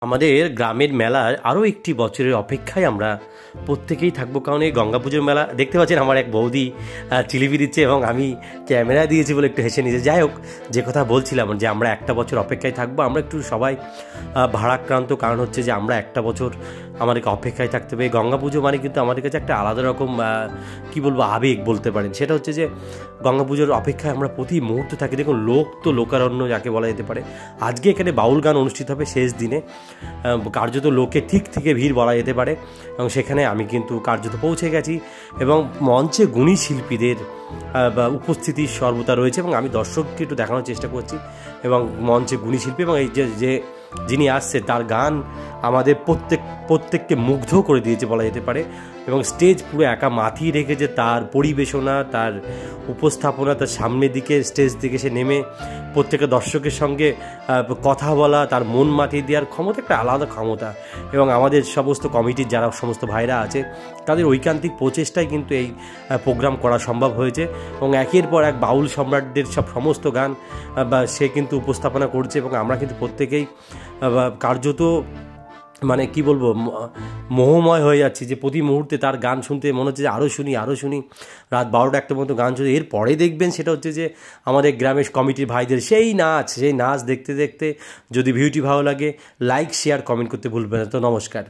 আমাদের গ্রামের মেলার আরও একটি বছরের অপেক্ষায় আমরা প্রত্যেকেই থাকবো, কারণ এই গঙ্গা পুজোর মেলা দেখতে পাচ্ছেন আমার এক বৌদি চিলিপি দিচ্ছে এবং আমি ক্যামেরা দিয়েছি বলে একটু হেসে নিয়েছি। যাই হোক, যে কথা বলছিলাম যে আমরা একটা বছর অপেক্ষায় থাকবো, আমরা একটু সবাই ভারাক্রান্ত, কারণ হচ্ছে যে আমরা একটা বছর আমাদেরকে অপেক্ষায় থাকতে হবে। গঙ্গা পুজো মানে কিন্তু আমাদের কাছে একটা আলাদা রকম কী বলবো আবেগ বলতে পারেন। সেটা হচ্ছে যে গঙ্গা পুজোর অপেক্ষায় আমরা প্রতি মুহূর্তে থাকি। দেখুন, লোক তো লোকারণ্য যাকে বলা যেতে পারে। আজকে এখানে বাউল গান অনুষ্ঠিত হবে শেষ দিনে, কার্যত লোকে ঠিক থেকে ভিড় বলা যেতে পারে, এবং সেখানে আমি কিন্তু কার্যত পৌঁছে গেছি এবং মঞ্চে গুণী শিল্পীদের উপস্থিতি সর্বদা রয়েছে এবং আমি দর্শককে একটু দেখানোর চেষ্টা করছি। এবং মঞ্চে গুণী শিল্পী এবং এই যে যিনি আসছে তার গান আমাদের প্রত্যেককে মুগ্ধ করে দিয়েছে বলা যেতে পারে, এবং স্টেজ পুরো একা মাতিয়ে রেখেছে। তার পরিবেশনা, তার উপস্থাপনা, তার সামনের দিকে স্টেজ থেকে সে নেমে প্রত্যেকটা দর্শকের সঙ্গে কথা বলা, তার মন মাতিয়ে দেওয়ার ক্ষমতা একটা আলাদা ক্ষমতা। এবং আমাদের সমস্ত কমিটির যারা সমস্ত ভাইরা আছে তাদের ঐকান্তিক প্রচেষ্টায় কিন্তু এই প্রোগ্রাম করা সম্ভব হয়েছে। এবং একের পর এক বাউল সম্রাটদের সমস্ত গান সে কিন্তু উপস্থাপনা করছে এবং আমরা কিন্তু প্রত্যেকেই কার্যত মানে কি বলবো মোহময় হয়ে যাচ্ছি যে প্রতি মুহূর্তে তার গান শুনতে মনে হচ্ছে যে আরও শুনি। রাত 12টা 1টা পর্যন্ত গান শুনে এরপরে দেখবেন সেটা হচ্ছে যে আমাদের গ্রামের কমিটির ভাইদের সেই নাচ দেখতে দেখতে। যদি ভিডিওটি ভালো লাগে লাইক শেয়ার কমেন্ট করতে ভুলবেন না। তো নমস্কার।